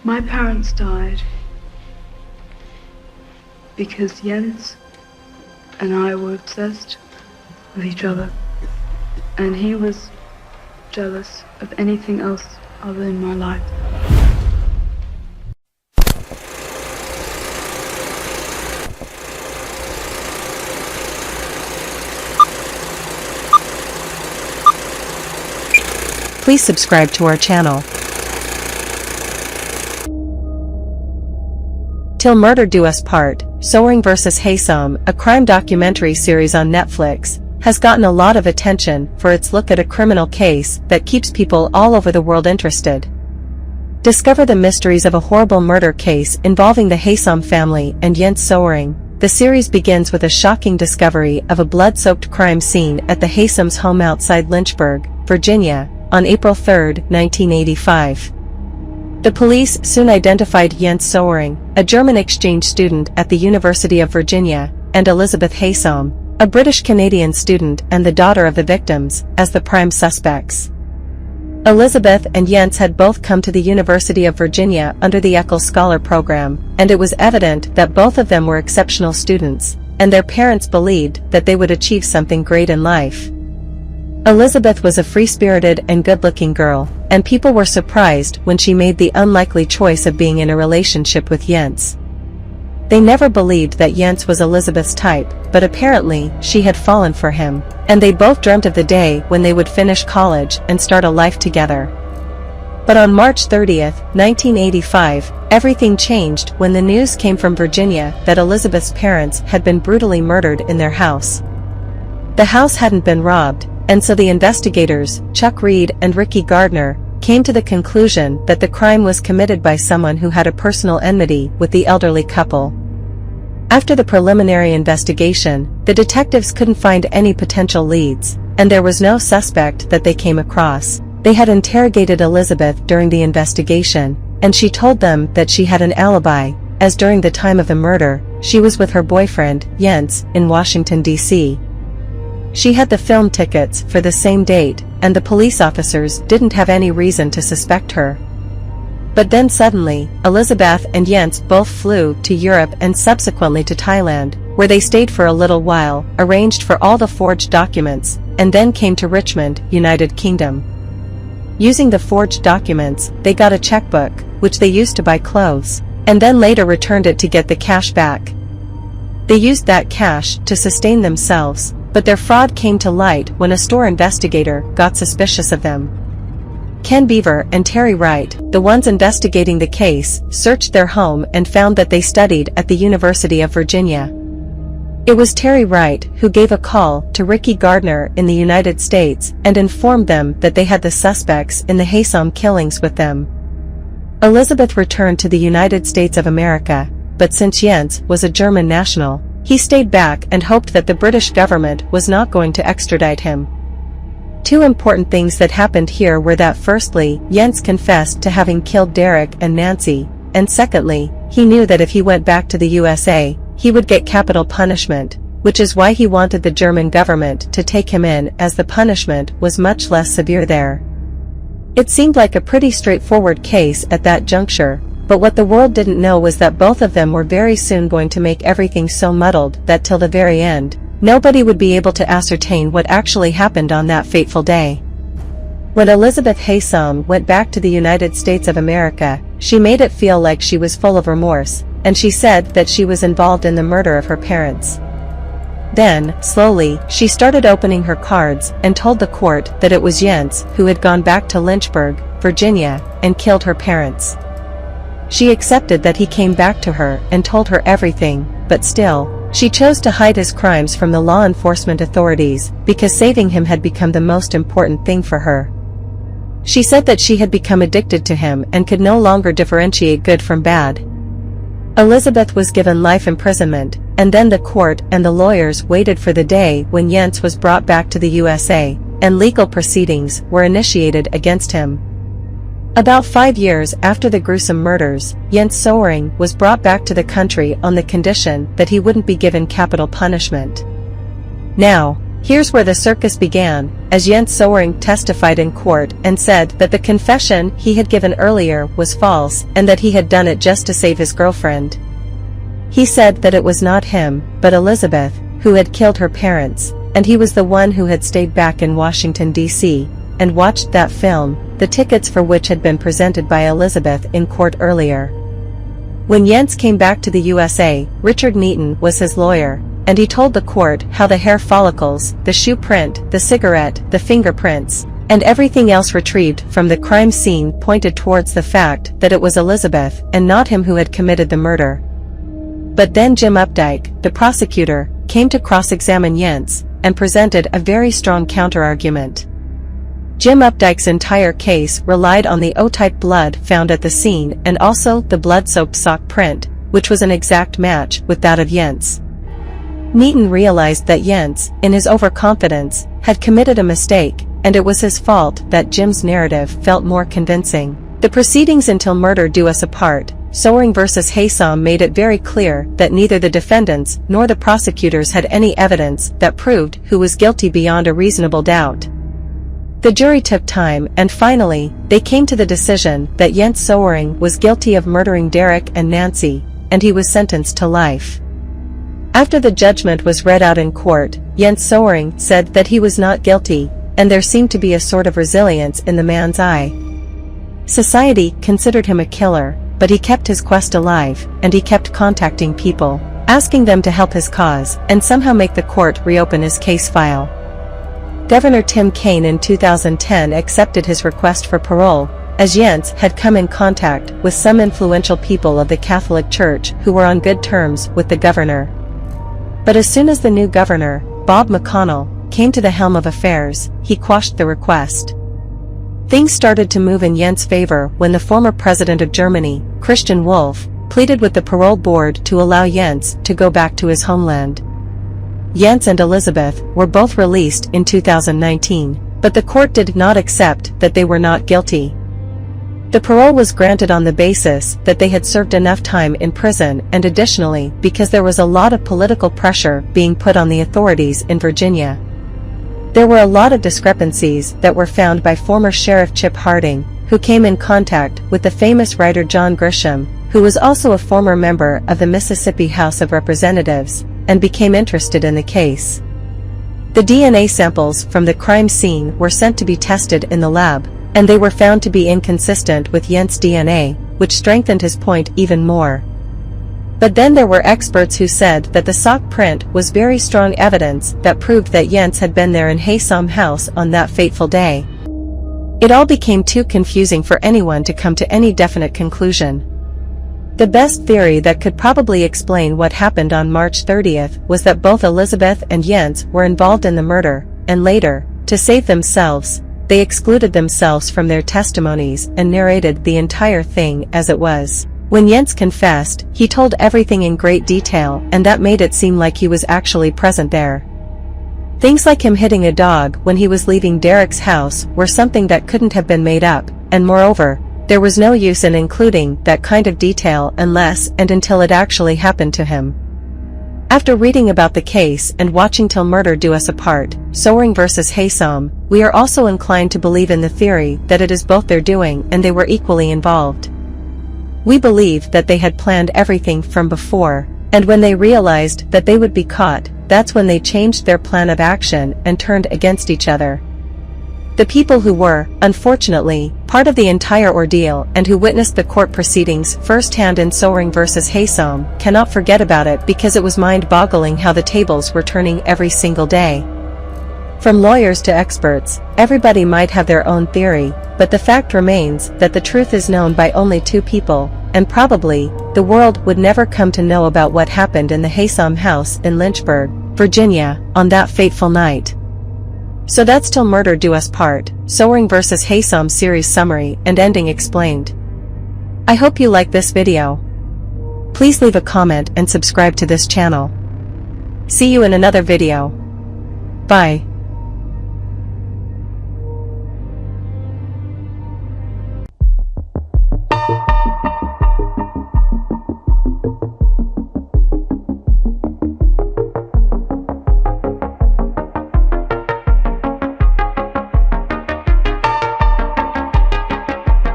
My parents died because Jens and I were obsessed with each other, and he was jealous of anything else other than my life. Please subscribe to our channel. Till Murder Do Us Part, Soering vs. Haysom, a crime documentary series on Netflix, has gotten a lot of attention for its look at a criminal case that keeps people all over the world interested. Discover the mysteries of a horrible murder case involving the Haysom family and Jens Soering. The series begins with a shocking discovery of a blood-soaked crime scene at the Haysom's home outside Lynchburg, Virginia, on April 3, 1985. The police soon identified Jens Soering, a German exchange student at the University of Virginia, and Elizabeth Haysom, a British-Canadian student and the daughter of the victims, as the prime suspects. Elizabeth and Jens had both come to the University of Virginia under the Eccles Scholar program, and it was evident that both of them were exceptional students, and their parents believed that they would achieve something great in life. Elizabeth was a free-spirited and good-looking girl, and people were surprised when she made the unlikely choice of being in a relationship with Jens. They never believed that Jens was Elizabeth's type, but apparently she had fallen for him, and they both dreamt of the day when they would finish college and start a life together. But on March 30, 1985, everything changed when the news came from Virginia that Elizabeth's parents had been brutally murdered in their house. The house hadn't been robbed, and so the investigators, Chuck Reed and Ricky Gardner, came to the conclusion that the crime was committed by someone who had a personal enmity with the elderly couple. After the preliminary investigation, the detectives couldn't find any potential leads, and there was no suspect that they came across. They had interrogated Elizabeth during the investigation, and she told them that she had an alibi, as during the time of the murder, she was with her boyfriend, Jens, in Washington, D.C. She had the film tickets for the same date, and the police officers didn't have any reason to suspect her. But then suddenly, Elizabeth and Jens both flew to Europe and subsequently to Thailand, where they stayed for a little while, arranged for all the forged documents, and then came to Richmond, United Kingdom. Using the forged documents, they got a checkbook, which they used to buy clothes, and then later returned it to get the cash back. They used that cash to sustain themselves, but their fraud came to light when a store investigator got suspicious of them. Ken Beaver and Terry Wright, the ones investigating the case, searched their home and found that they studied at the University of Virginia. It was Terry Wright who gave a call to Ricky Gardner in the United States and informed them that they had the suspects in the Haysom killings with them. Elizabeth returned to the United States of America, but since Jens was a German national, he stayed back and hoped that the British government was not going to extradite him. Two important things that happened here were that firstly, Jens confessed to having killed Derek and Nancy, and secondly, he knew that if he went back to the USA, he would get capital punishment, which is why he wanted the German government to take him in, as the punishment was much less severe there. It seemed like a pretty straightforward case at that juncture, but what the world didn't know was that both of them were very soon going to make everything so muddled that till the very end, nobody would be able to ascertain what actually happened on that fateful day. When Elizabeth Haysom went back to the United States of America, she made it feel like she was full of remorse, and she said that she was involved in the murder of her parents. Then, slowly, she started opening her cards and told the court that it was Jens who had gone back to Lynchburg, Virginia, and killed her parents. She accepted that he came back to her and told her everything, but still, she chose to hide his crimes from the law enforcement authorities because saving him had become the most important thing for her. She said that she had become addicted to him and could no longer differentiate good from bad. Elizabeth was given life imprisonment, and then the court and the lawyers waited for the day when Jens was brought back to the USA, and legal proceedings were initiated against him. About 5 years after the gruesome murders, Jens Soering was brought back to the country on the condition that he wouldn't be given capital punishment. Now, Here's where the circus began, as Jens Soering testified in court and said that the confession he had given earlier was false and that he had done it just to save his girlfriend. He said that it was not him, but Elizabeth, who had killed her parents, and he was the one who had stayed back in Washington, D.C., and watched that film, the tickets for which had been presented by Elizabeth in court earlier. When Jens came back to the USA, Richard Neaton was his lawyer, and he told the court how the hair follicles, the shoe print, the cigarette, the fingerprints, and everything else retrieved from the crime scene pointed towards the fact that it was Elizabeth and not him who had committed the murder. But then Jim Updike, the prosecutor, came to cross-examine Jens and presented a very strong counter-argument. Jim Updike's entire case relied on the O-type blood found at the scene and also the blood-soaked sock print, which was an exact match with that of Jens. Neaton realized that Jens, in his overconfidence, had committed a mistake, and it was his fault that Jim's narrative felt more convincing. The proceedings until murder do us apart, Soering vs. Haysom made it very clear that neither the defendants nor the prosecutors had any evidence that proved who was guilty beyond a reasonable doubt. The jury took time and finally, they came to the decision that Jens Soering was guilty of murdering Derek and Nancy, and he was sentenced to life. After the judgment was read out in court, Jens Soering said that he was not guilty, and there seemed to be a sort of resilience in the man's eye. Society considered him a killer, but he kept his quest alive, and he kept contacting people, asking them to help his cause and somehow make the court reopen his case file. Governor Tim Kaine in 2010 accepted his request for parole, as Jens had come in contact with some influential people of the Catholic Church who were on good terms with the governor. But as soon as the new governor, Bob McConnell, came to the helm of affairs, he quashed the request. Things started to move in Jens' favor when the former president of Germany, Christian Wolff, pleaded with the parole board to allow Jens to go back to his homeland. Jens and Elizabeth were both released in 2019, but the court did not accept that they were not guilty. The parole was granted on the basis that they had served enough time in prison and additionally because there was a lot of political pressure being put on the authorities in Virginia. There were a lot of discrepancies that were found by former Sheriff Chip Harding, who came in contact with the famous writer John Grisham, who was also a former member of the Mississippi House of Representatives, and became interested in the case. The DNA samples from the crime scene were sent to be tested in the lab, and they were found to be inconsistent with Jens' DNA, which strengthened his point even more. But then there were experts who said that the sock print was very strong evidence that proved that Jens had been there in Haysom house on that fateful day. It all became too confusing for anyone to come to any definite conclusion. The best theory that could probably explain what happened on March 30th was that both Elizabeth and Jens were involved in the murder, and later, to save themselves, they excluded themselves from their testimonies and narrated the entire thing as it was. When Jens confessed, he told everything in great detail and that made it seem like he was actually present there. Things like him hitting a dog when he was leaving Derek's house were something that couldn't have been made up, and moreover, there was no use in including that kind of detail unless and until it actually happened to him. After reading about the case and watching Till Murder Do Us Apart, Soering vs. Haysom, we are also inclined to believe in the theory that it is both their doing and they were equally involved. We believe that they had planned everything from before, and when they realized that they would be caught, that's when they changed their plan of action and turned against each other. The people who were, unfortunately, part of the entire ordeal and who witnessed the court proceedings firsthand in Soering vs. Haysom cannot forget about it because it was mind-boggling how the tables were turning every single day. From lawyers to experts, everybody might have their own theory, but the fact remains that the truth is known by only two people, and probably, the world would never come to know about what happened in the Haysom house in Lynchburg, Virginia, on that fateful night. So that's Till Murder Do Us Part, Soering vs. Haysom series summary and ending explained. I hope you like this video. Please leave a comment and subscribe to this channel. See you in another video. Bye.